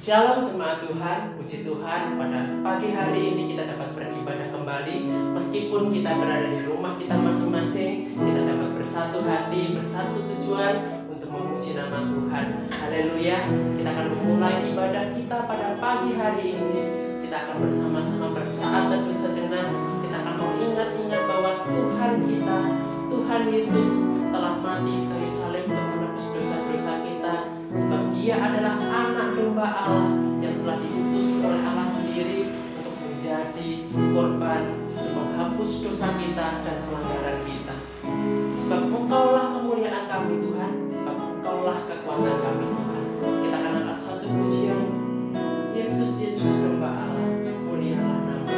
Shalom jemaat Tuhan, puji Tuhan pada pagi hari ini kita dapat beribadah kembali. Meskipun kita berada di rumah kita masing-masing, kita dapat bersatu hati, bersatu tujuan untuk memuji nama Tuhan. Haleluya. Kita akan memulai ibadah kita pada pagi hari ini. Kita akan bersama-sama bersaat dan sejenak. Kita akan mengingat-ingat bahwa Tuhan kita, Tuhan Yesus telah mati di kayu salib untuk menebus dosa-dosa kita. Sebab Dia adalah anak domba Allah yang telah diutus oleh Allah sendiri untuk menjadi korban, untuk menghapus dosa kita dan pelanggaran kita. Sebab Engkaulah kemuliaan kami Tuhan, sebab Engkaulah kekuatan kami Tuhan. Kita akan angkat satu pujian. Yesus, Yesus domba Allah, mulialah nama.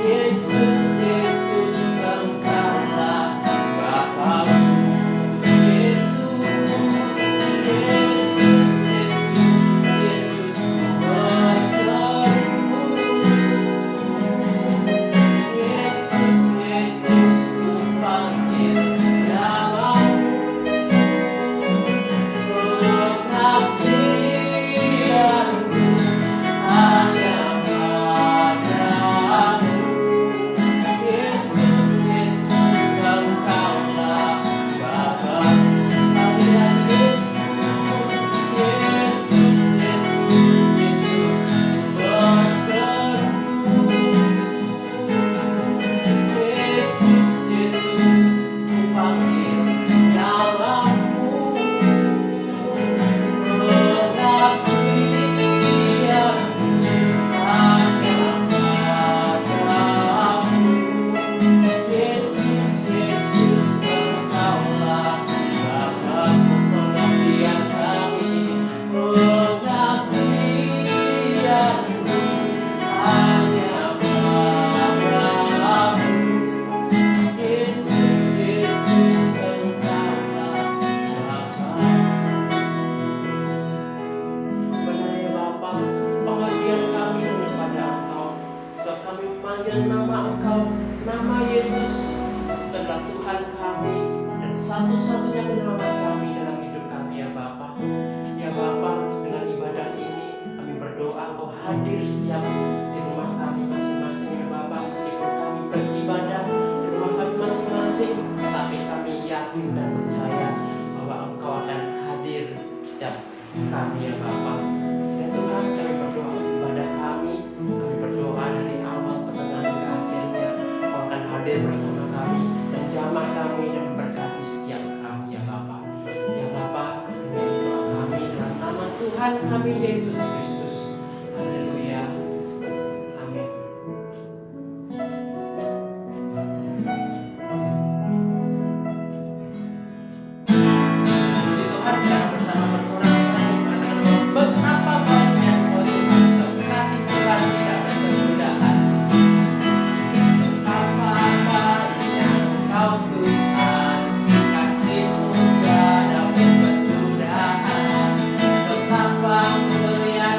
Yesus, Yesus, Engkau hadir setiap di rumah kami masing-masing ya Bapa. Meskipun kami beribadah di rumah kami masing-masing, tetapi kami yakin dan percaya bahwa Engkau akan hadir setiap kami ya Bapa. Ya Tuhan, kami berdoa ibadah kami berdoa dari awal pertengahan ke akhirnya Engkau akan hadir bersama kami dan jamah kami dan berkati setiap kami ya Bapa. Ya Bapa, ini doa kami dalam nama Tuhan kami Yesus Kristus. Haleluya. Amin. Puji Tuhan, kita bersama bersorak-sorai mengatakan betapa banyak melimpah kasih Tuhan tidak berkesudahan. Betapa baiknya Engkau Tuhan, kasih-Mu tiada berkesudahan. Betapa mulia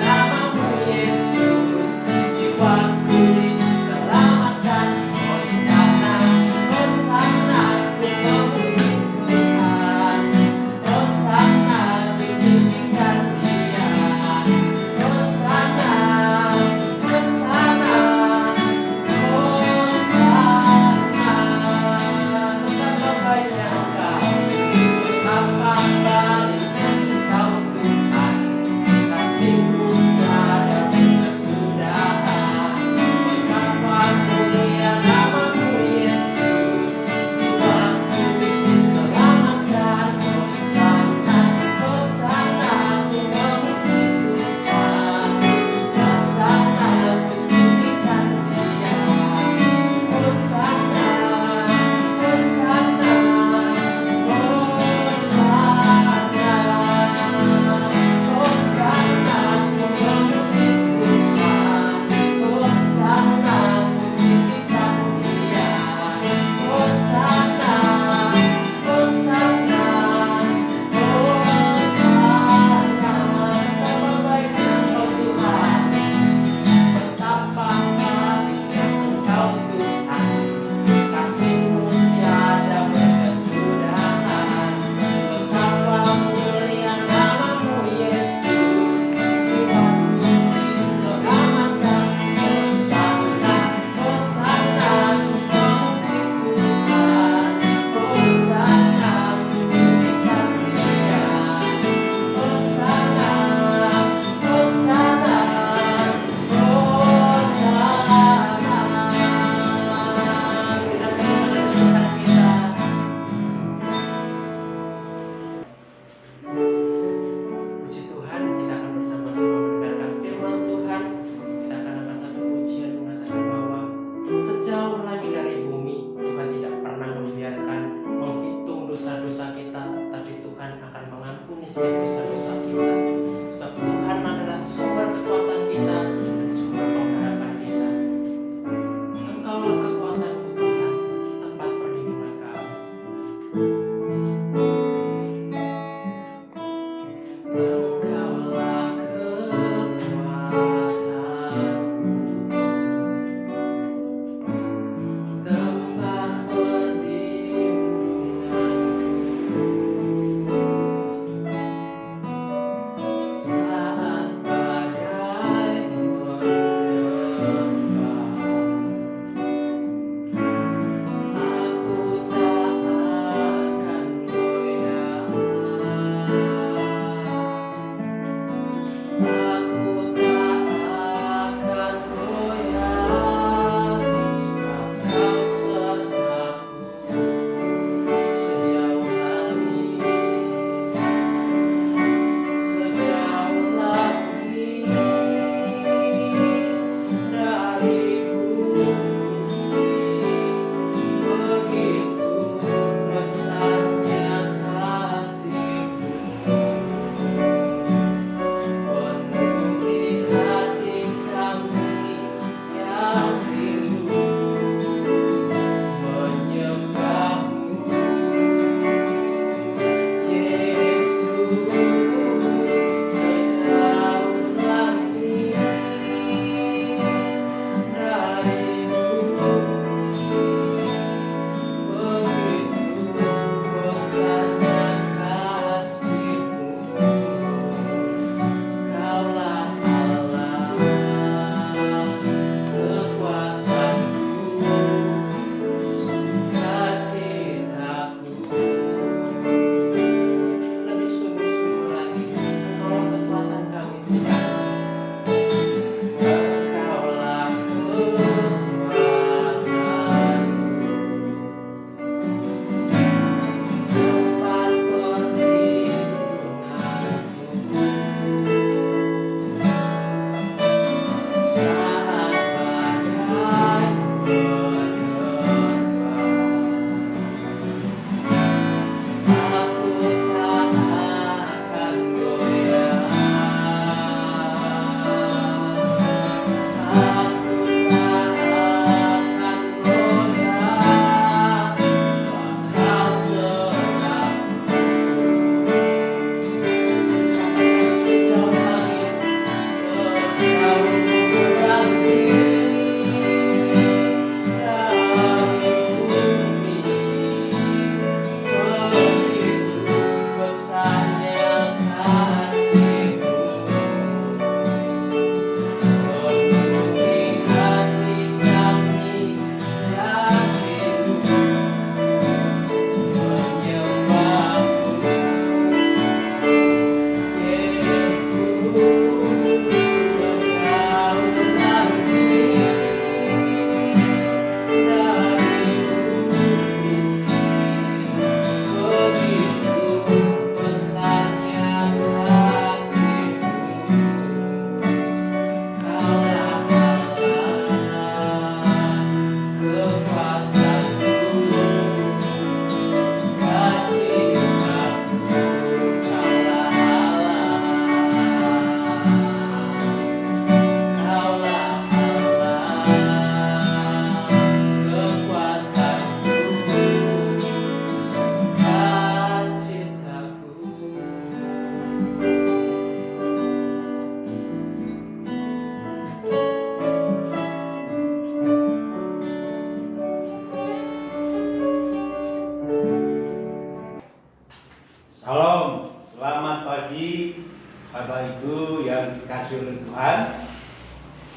Ibu yang dikasihi oleh Tuhan,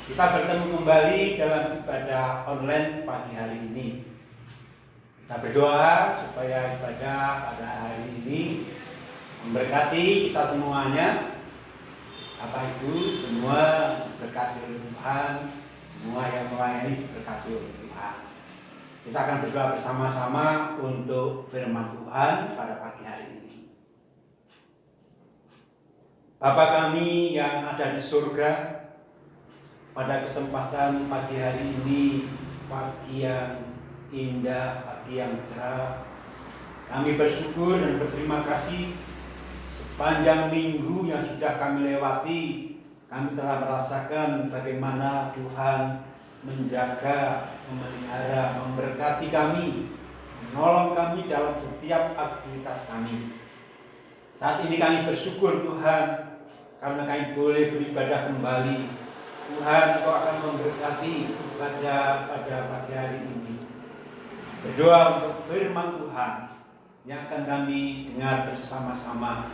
kita bertemu kembali dalam ibadah online pagi hari ini. Kita berdoa supaya ibadah pada hari ini memberkati kita semuanya. Bapak Ibu semua diberkati oleh Tuhan, semua yang melayani diberkati oleh Tuhan. Kita akan berdoa bersama-sama untuk firman Tuhan pada pagi hari ini. Bapa kami yang ada di surga, pada kesempatan pagi hari ini, pagi yang indah, pagi yang cerah, kami bersyukur dan berterima kasih sepanjang minggu yang sudah kami lewati. Kami telah merasakan bagaimana Tuhan menjaga, memelihara, memberkati kami, menolong kami dalam setiap aktivitas kami. Saat ini kami bersyukur Tuhan, karena kami boleh beribadah kembali. Tuhan, Kau akan memberkati pada pagi hari ini. Berdoa untuk firman Tuhan yang akan kami dengar bersama-sama.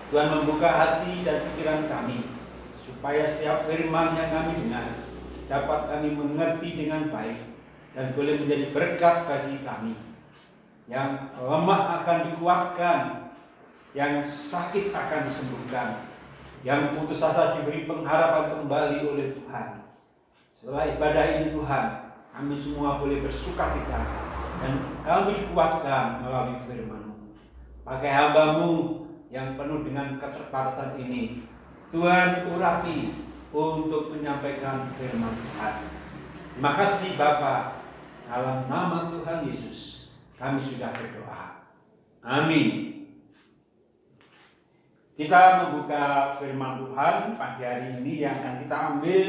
Tuhan membuka hati dan pikiran kami, supaya setiap firman yang kami dengar dapat kami mengerti dengan baik dan boleh menjadi berkat bagi kami. Yang lemah akan dikuatkan, yang sakit akan disembuhkan, yang putus asa diberi pengharapan kembali oleh Tuhan. Setelah ibadah ini Tuhan, kami semua boleh bersukacita dan kami dikuatkan melalui firman-Mu. Pakai hamba-Mu yang penuh dengan keterbatasan ini, Tuhan urapi untuk menyampaikan firman Tuhan. Terima kasih Bapa, dalam nama Tuhan Yesus kami sudah berdoa. Amin. Kita membuka firman Tuhan pagi hari ini yang akan kita ambil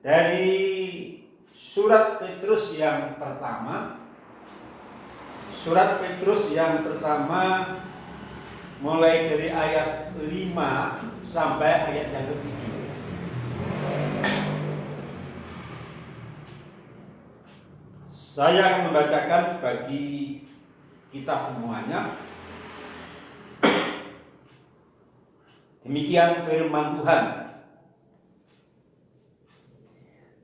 dari surat Petrus yang pertama. Surat Petrus yang pertama mulai dari ayat 5 sampai ayat yang ke-7. Saya akan membacakan bagi kita semuanya. Demikian firman Tuhan,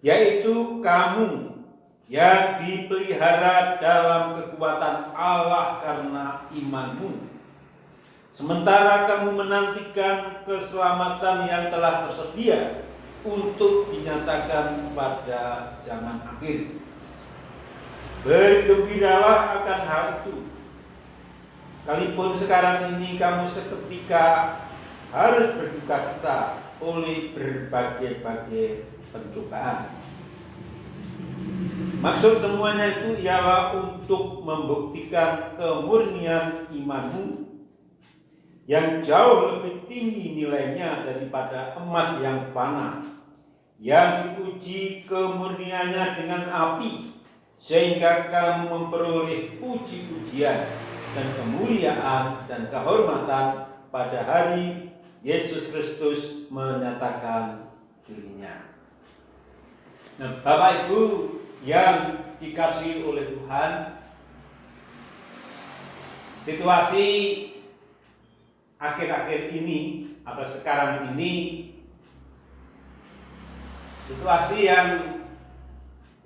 yaitu kamu yang dipelihara dalam kekuatan Allah karena imanmu, sementara kamu menantikan keselamatan yang telah tersedia untuk dinyatakan pada zaman akhir. Bergembiralah akan hal itu, sekalipun sekarang ini kamu seketika harus berduka-cita oleh berbagai-bagai pencobaan. Maksud semuanya itu ialah untuk membuktikan kemurnian imanmu yang jauh lebih tinggi nilainya daripada emas yang fana, yang diuji kemurniannya dengan api, sehingga kamu memperoleh puji-pujian dan kemuliaan dan kehormatan pada hari Yesus Kristus menyatakan dirinya. Nah, Bapak Ibu yang dikasihi oleh Tuhan, situasi akhir-akhir ini atau sekarang ini situasi yang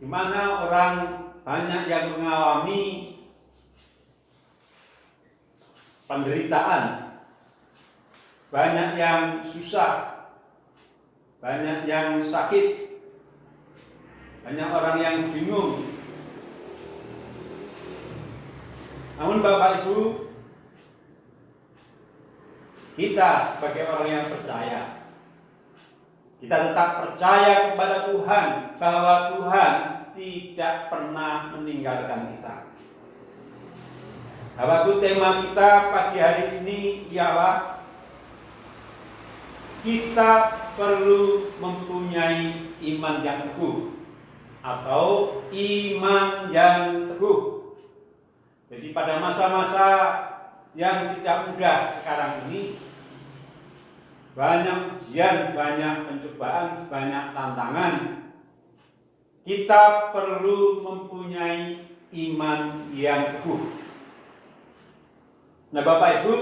dimana orang banyak yang mengalami penderitaan, banyak yang susah, banyak yang sakit, banyak orang yang bingung. Namun Bapak Ibu, kita sebagai orang yang percaya, kita tetap percaya kepada Tuhan bahwa Tuhan tidak pernah meninggalkan kita. Bapak Ibu, tema kita pagi hari ini ialah kita perlu mempunyai iman yang teguh atau iman yang teguh. Jadi pada masa-masa yang tidak mudah sekarang ini, banyak ujian, banyak pencobaan, banyak tantangan, kita perlu mempunyai iman yang teguh. Nah Bapak Ibu,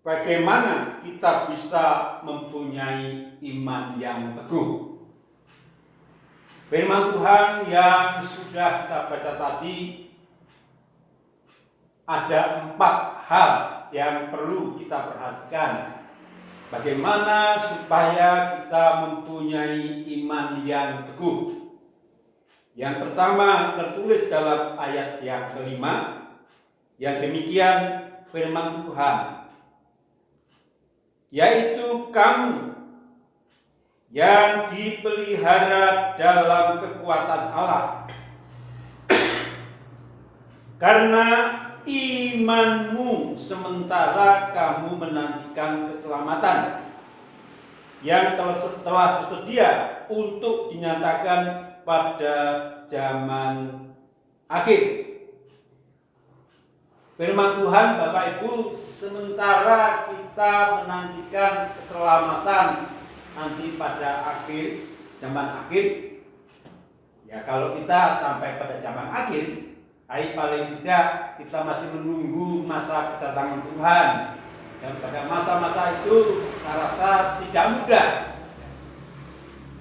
bagaimana kita bisa mempunyai iman yang teguh. Firman Tuhan yang sudah kita baca tadi, ada 4 hal yang perlu kita perhatikan. Bagaimana supaya kita mempunyai iman yang teguh. Yang pertama tertulis dalam ayat yang kelima, yang demikian firman Tuhan, yaitu kamu yang dipelihara dalam kekuatan Allah, karena imanmu sementara kamu menantikan keselamatan yang telah tersedia untuk dinyatakan pada zaman akhir. Firman Tuhan, Bapak Ibu, sementara kita menantikan keselamatan nanti pada akhir, zaman akhir, ya kalau kita sampai pada zaman akhir, paling tidak kita masih menunggu masa kedatangan Tuhan. Dan pada masa-masa itu saya rasa tidak mudah.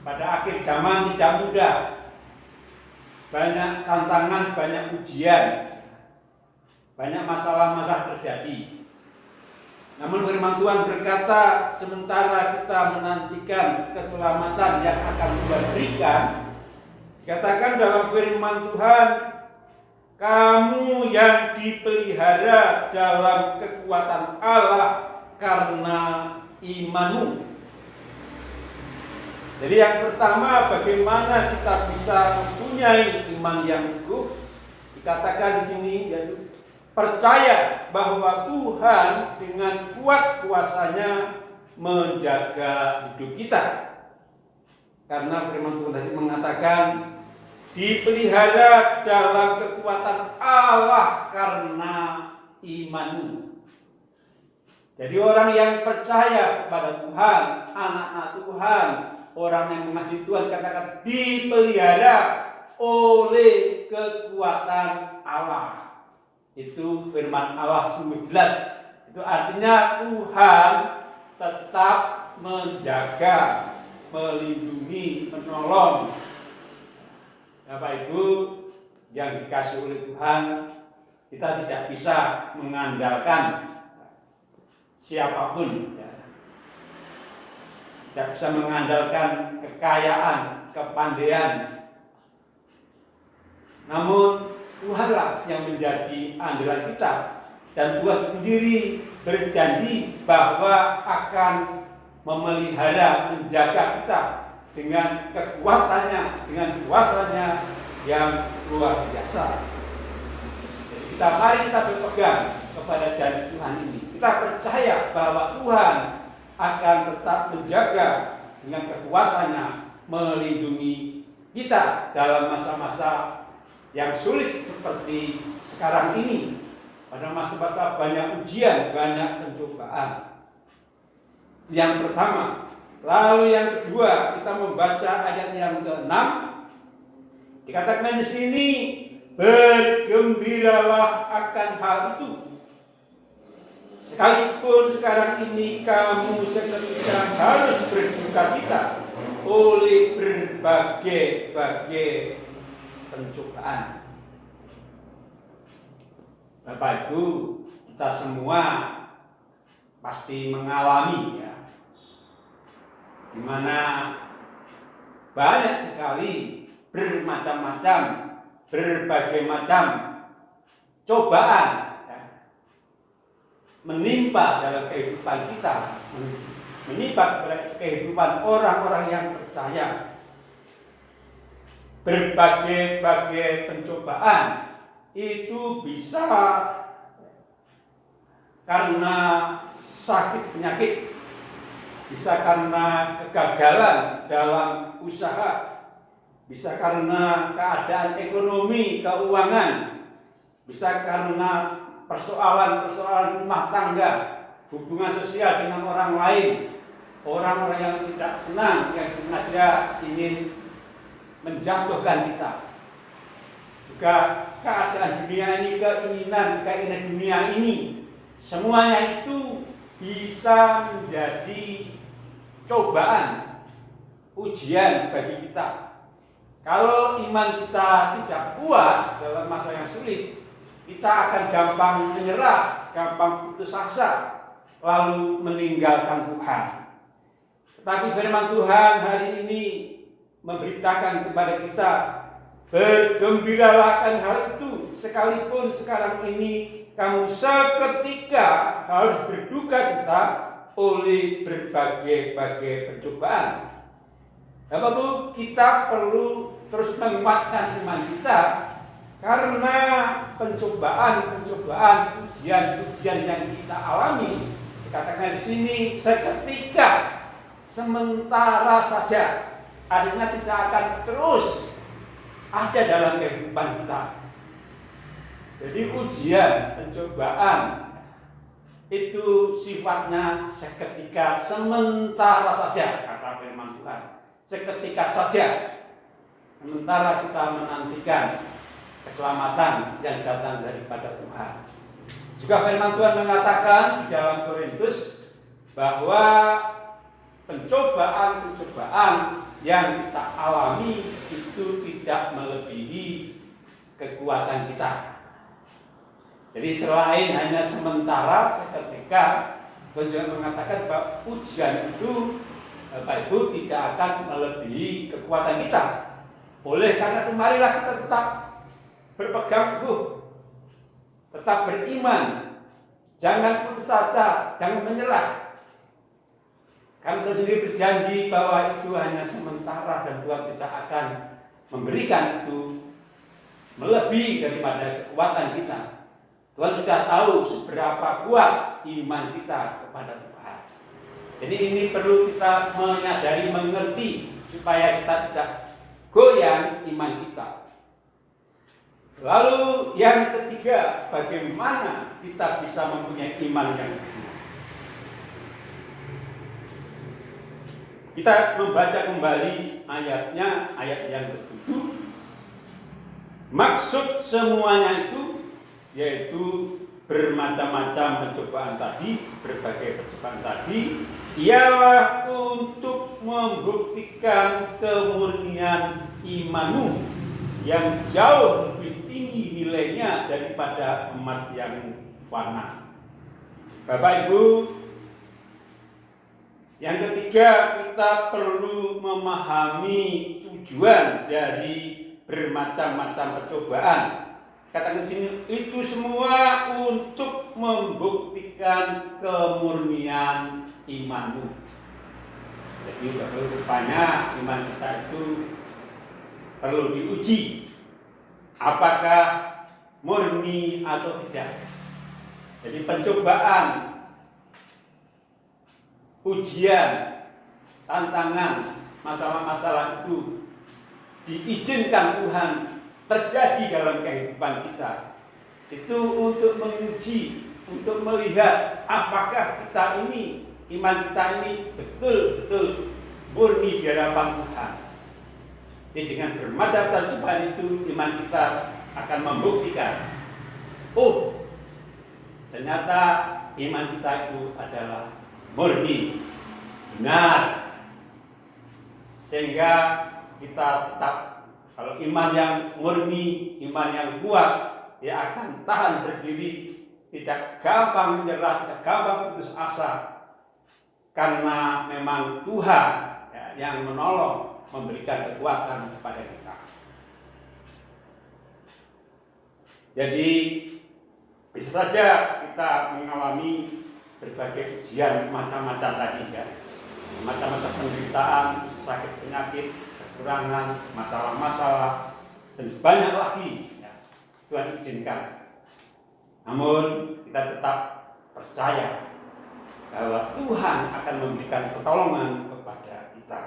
Pada akhir zaman tidak mudah. Banyak tantangan, banyak ujian, banyak masalah-masalah terjadi. Namun firman Tuhan berkata, sementara kita menantikan keselamatan yang akan Tuhan berikan, dikatakan dalam firman Tuhan, kamu yang dipelihara dalam kekuatan Allah karena imanmu. Jadi yang pertama, bagaimana kita bisa mempunyai iman yang teguh? Dikatakan di sini, yaitu percaya bahwa Tuhan dengan kuat kuasanya menjaga hidup kita. Karena firman Tuhan tadi mengatakan dipelihara dalam kekuatan Allah karena imanmu. Jadi orang yang percaya kepada Tuhan, anak-anak Tuhan, orang yang mengasihi Tuhan, katakan dipelihara oleh kekuatan Allah. Itu firman Allah sungguh jelas. Itu artinya Tuhan tetap menjaga, melindungi, menolong. Bapak Ibu yang dikasih oleh Tuhan, kita tidak bisa mengandalkan siapapun. Tidak bisa mengandalkan kekayaan, kepandaian. Namun Tuhanlah yang menjadi andalan kita, dan Tuhan sendiri berjanji bahwa akan memelihara, menjaga kita dengan kekuatannya, dengan kuasanya yang luar biasa. Jadi mari kita berpegang kepada janji Tuhan ini. Kita percaya bahwa Tuhan akan tetap menjaga dengan kekuatannya, melindungi kita dalam masa-masa yang sulit seperti sekarang ini, pada masa-masa banyak ujian, banyak pencobaan. Yang pertama. Lalu yang kedua, kita membaca ayat yang ke-6. Dikatakan di sini, bergembiralah akan hal itu. Sekalipun sekarang ini kamu seketika harus berduka cita oleh berbagai pencobaan. Bapak Ibu, kita semua pasti mengalami, ya, di mana banyak sekali bermacam-macam, berbagai macam cobaan, ya, menimpa dalam kehidupan kita, menimpa kehidupan orang-orang yang percaya. Berbagai pencobaan itu bisa karena sakit penyakit, bisa karena kegagalan dalam usaha, bisa karena keadaan ekonomi, keuangan, bisa karena persoalan rumah tangga, hubungan sosial dengan orang lain, orang-orang yang tidak senang, yang sengaja ingin menjatuhkan kita. Juga keadaan dunia ini, keinginan dunia ini, semuanya itu bisa menjadi cobaan, ujian bagi kita. Kalau iman kita tidak kuat dalam masa yang sulit, kita akan gampang menyerah, gampang putus asa, lalu meninggalkan Tuhan. Tetapi firman Tuhan hari ini memberitakan kepada kita, bergembiralah akan hal itu, sekalipun sekarang ini kamu seketika harus berduka cita oleh berbagai-bagai percobaan. Bapak-Ibu, kita perlu terus menguatkan iman kita, karena pencobaan-pencobaan, ujian-ujian yang kita alami, dikatakan di sini seketika, sementara saja, artinya tidak akan terus ada dalam kehidupan kita. Jadi ujian, pencobaan itu sifatnya seketika, sementara saja, kata firman Tuhan. Seketika saja, sementara kita menantikan keselamatan yang datang daripada Tuhan. Juga firman Tuhan mengatakan di dalam Korintus bahwa pencobaan-pencobaan yang kita alami itu tidak melebihi kekuatan kita. Jadi selain hanya sementara, seketika, Tuhan juga mengatakan bahwa ujian itu, Bapak Ibu, tidak akan melebihi kekuatan kita. Oleh karena itu, marilah kita tetap berpegang teguh, tetap beriman, jangan putus asa, jangan menyerah. Karena Tuhan sendiri berjanji bahwa itu hanya sementara dan Tuhan tidak akan memberikan itu melebihi daripada kekuatan kita. Tuhan sudah tahu seberapa kuat iman kita kepada Tuhan. Jadi ini perlu kita menyadari, mengerti, supaya kita tidak goyang iman kita. Lalu yang ketiga, bagaimana kita bisa mempunyai iman yang teguh? Kita membaca kembali ayatnya, ayat yang ke-7. Maksud semuanya itu yaitu bermacam-macam pencobaan tadi, berbagai pencobaan tadi, ialah untuk membuktikan kemurnian imanmu yang jauh lebih tinggi nilainya daripada emas yang fana. Bapak Ibu, yang ketiga, kita perlu memahami tujuan dari bermacam-macam percobaan. Katakan di sini, itu semua untuk membuktikan kemurnian imanmu. Jadi rupanya iman kita itu perlu diuji, apakah murni atau tidak. Jadi pencobaan, ujian, tantangan, masalah-masalah itu diizinkan Tuhan terjadi dalam kehidupan kita. Itu untuk menguji, untuk melihat apakah kita ini, iman kita ini betul-betul murni di hadapan Tuhan. Jadi dengan bermacam-macam cobaan itu, iman kita akan membuktikan, oh, ternyata iman kita itu adalah murni, benar. Sehingga kita tetap, kalau iman yang murni, iman yang kuat, dia akan tahan berdiri, tidak gampang menyerah, tidak gampang putus asa, karena memang Tuhan yang menolong, memberikan kekuatan kepada kita. Jadi bisa saja kita mengalami berbagai ujian macam-macam tadi, ya, macam-macam penderitaan, sakit penyakit, kekurangan, masalah-masalah, dan banyak lagi, ya, Tuhan izinkan. Namun kita tetap percaya bahwa Tuhan akan memberikan pertolongan kepada kita.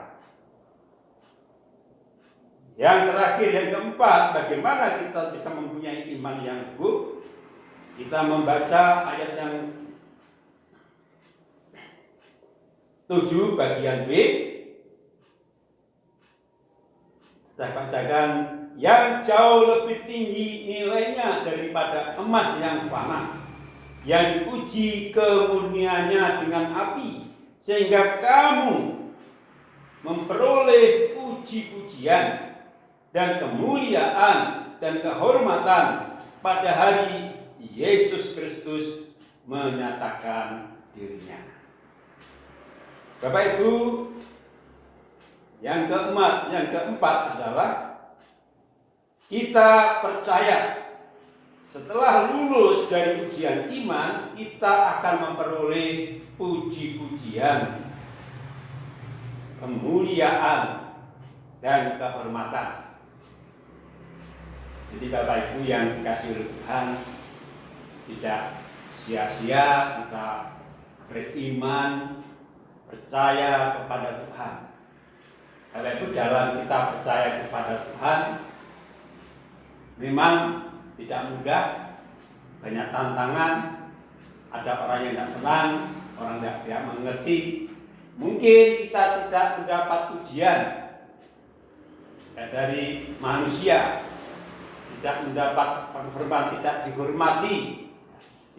Yang terakhir, yang keempat, bagaimana kita bisa mempunyai iman yang teguh? Kita membaca ayat yang 7 bagian B. Saya bacakan, yang jauh lebih tinggi nilainya daripada emas yang fana. yang diuji kemurniannya dengan api, sehingga kamu memperoleh puji-pujian dan kemuliaan dan kehormatan pada hari Yesus Kristus menyatakan dirinya. Bapak Ibu, yang keempat adalah kita percaya setelah lulus dari ujian iman, kita akan memperoleh puji-pujian, kemuliaan, dan kehormatan. Jadi Bapak Ibu yang dikasihi oleh Tuhan, tidak sia-sia kita beriman, percaya kepada Tuhan. Bapak Ibu, dalam kita percaya kepada Tuhan, memang tidak mudah, banyak tantangan, ada orang yang tidak senang, orang yang tidak mengerti. Mungkin kita tidak mendapat ujian dari manusia, tidak mendapat penghormatan, tidak dihormati,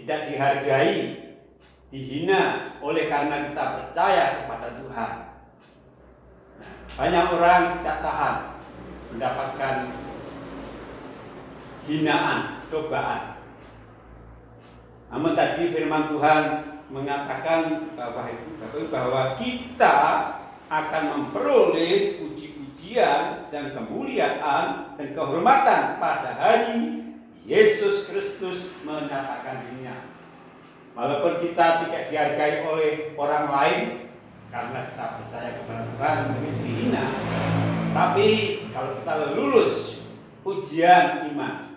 tidak dihargai, dihina oleh karena kita percaya kepada Tuhan. Banyak orang tidak tahan mendapatkan hinaan, cobaan. Namun tadi firman Tuhan mengatakan bahwa kita akan memperoleh puji-pujian dan kemuliaan dan kehormatan pada hari Yesus Kristus menyatakan dirinya. Walaupun kita tidak dihargai oleh orang lain karena kita percaya kepada Tuhan, mungkin dihina. Tapi kalau kita lulus ujian iman,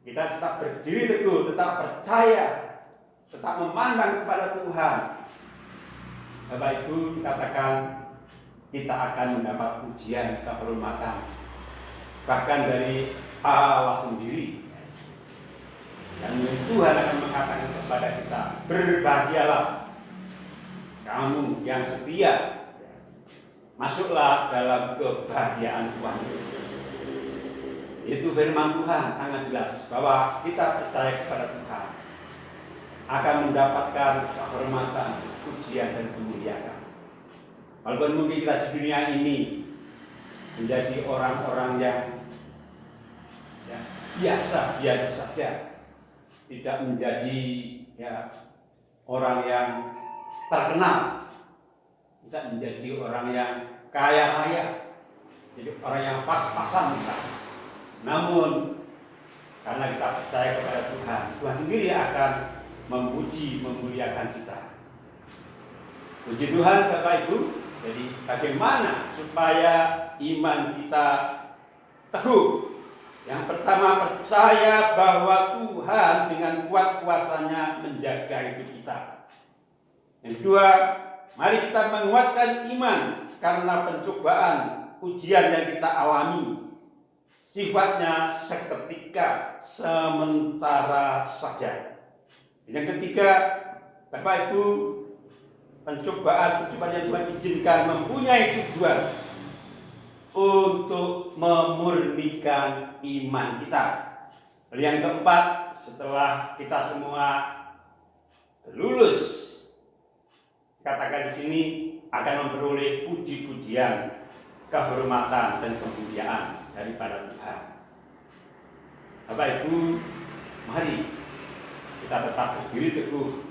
kita tetap berdiri teguh, tetap percaya, tetap memandang kepada Tuhan. Bapak Ibu, dikatakan kita akan mendapat pujian, kehormatan, bahkan dari Allah sendiri. Dan Tuhan akan mengatakan kepada kita, berbahagialah kamu yang setia, masuklah dalam kebahagiaan Tuhan. Itu firman Tuhan sangat jelas bahwa kita percaya kepada Tuhan akan mendapatkan kehormatan, pujian dan kemuliaan. Walaupun mungkin kita di dunia ini menjadi orang-orang yang biasa saja, tidak menjadi orang yang terkenal, tidak menjadi orang yang kaya raya, jadi orang yang pas-pasan kita. Namun karena kita percaya kepada Tuhan, Tuhan sendiri akan memuji, memuliakan kita. Puji Tuhan Bapak Ibu. Jadi bagaimana supaya iman kita teguh? Yang pertama, percaya bahwa Tuhan dengan kuat kuasanya menjaga hidup kita. Yang kedua, mari kita menguatkan iman karena pencobaan, ujian yang kita alami sifatnya seketika, sementara saja. Yang ketiga, Bapak Ibu, pencobaan yang Tuhan izinkan mempunyai tujuan untuk memurnikan iman kita. Lalu yang keempat, setelah kita semua lulus, katakan di sini akan memperoleh puji-pujian, kehormatan dan kemuliaan daripada Tuhan. Bapak Ibu, mari kita tetap berdiri teguh,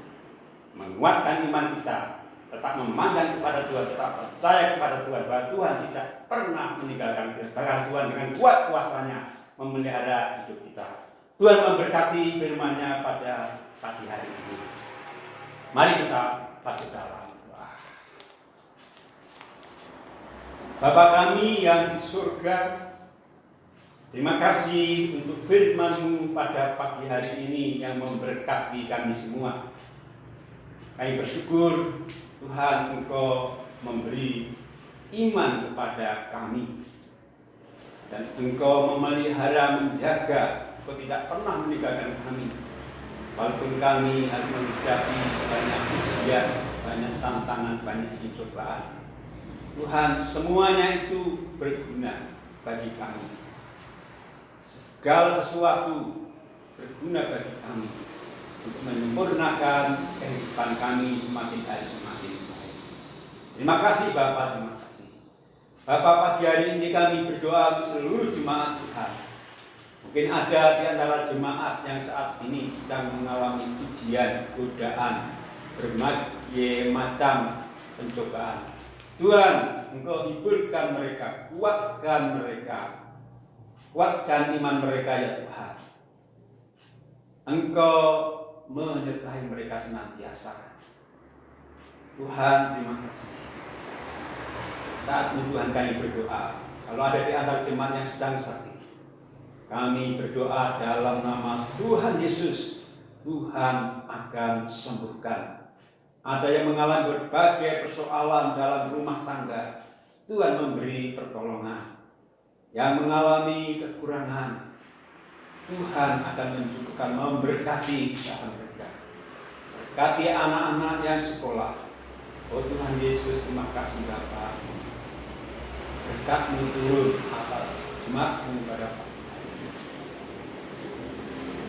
menguatkan iman kita, tetap memandang kepada Tuhan, tetap percaya kepada Tuhan bahwa Tuhan tidak pernah meninggalkan kita. Bahkan Tuhan dengan kuat kuasanya memelihara hidup kita. Tuhan memberkati firman-Nya pada pagi hari ini. Mari kita masuk dalam doa. Bapa kami yang di surga, terima kasih untuk firman-Mu pada pagi hari ini yang memberkati kami semua. Kami bersyukur Tuhan, Engkau memberi iman kepada kami dan Engkau memelihara, menjaga, Engkau tidak pernah meninggalkan kami walaupun kami harus menghadapi banyak ujian, banyak tantangan, banyak cobaan. Tuhan, semuanya itu berguna bagi kami, segala sesuatu berguna bagi kami. untuk menyempurnakan kehidupan kami semakin hari semakin baik. Terima kasih Bapak, terima kasih. Bapak, pagi hari ini kami berdoa untuk seluruh jemaat Tuhan. Mungkin ada di antara jemaat yang saat ini sedang mengalami ujian, godaan, berbagai macam pencobaan. Tuhan, Engkau hiburkan mereka, kuatkan mereka, kuatkan iman mereka ya Tuhan. Engkau menyertai mereka senantiasa. Tuhan, terima kasih. Saat ini Tuhan kami berdoa, kalau ada di antara jemaat yang sedang sakit, kami berdoa dalam nama Tuhan Yesus, Tuhan akan sembuhkan. Ada yang mengalami berbagai persoalan dalam rumah tangga, Tuhan memberi pertolongan. Yang mengalami kekurangan, Tuhan akan mencukupkan, memberkati usaha mereka. Berkati anak-anak yang sekolah. Oh Tuhan Yesus, terima kasih Bapa. Berkat-Mu turun atas jemaat-Mu pada pagi hari ini.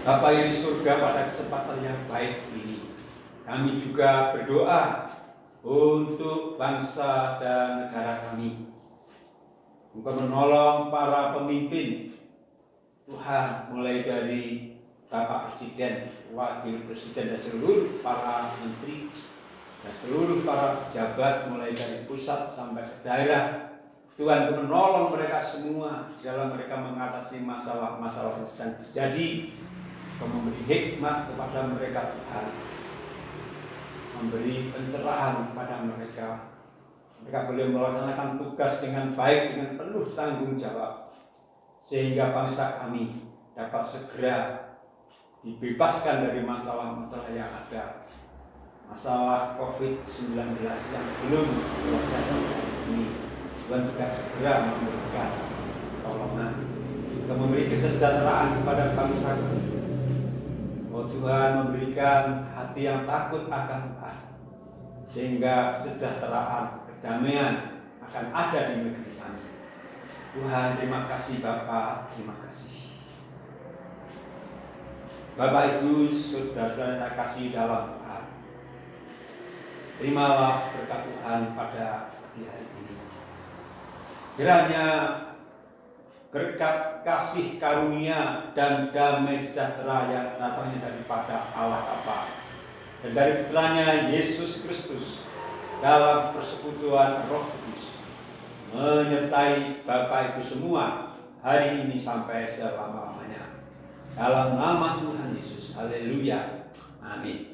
Bapa yang di surga, pada kesempatan yang baik ini, kami juga berdoa untuk bangsa dan negara kami. Engkau menolong para pemimpin, Tuhan, mulai dari Bapak Presiden, Wakil Presiden, dan seluruh para menteri, dan seluruh para pejabat, mulai dari pusat sampai ke daerah. Tuhan menolong mereka semua dalam mereka mengatasi masalah-masalah yang sedang terjadi. Kau memberi hikmat kepada mereka, Tuhan. Memberi pencerahan kepada mereka. Mereka boleh melaksanakan tugas dengan baik, dengan penuh tanggung jawab. Sehingga bangsa kami dapat segera dibebaskan dari masalah-masalah yang ada. Masalah COVID-19 yang belum selesai sampai ini. Tuhan juga segera memberikan pertolongan. Untuk memberi kesejahteraan kepada bangsa kami. Oh Tuhan, memberikan hati yang takut akan Tuhan, sehingga kesejahteraan, kedamaian akan ada di negeri kami. Tuhan, terima kasih Bapa, terima kasih. Bapak Ibu, saudara-saudara yang kasih dalam Tuhan, terimalah berkat Tuhan pada pagi hari ini. Kiranya berkat kasih karunia dan damai sejahtera yang datangnya daripada Allah Bapa dan dari putranya Yesus Kristus dalam persekutuan Roh Kudus menyertai Bapak Ibu semua hari ini sampai selama-lamanya. Dalam nama Tuhan Yesus, haleluya, amin.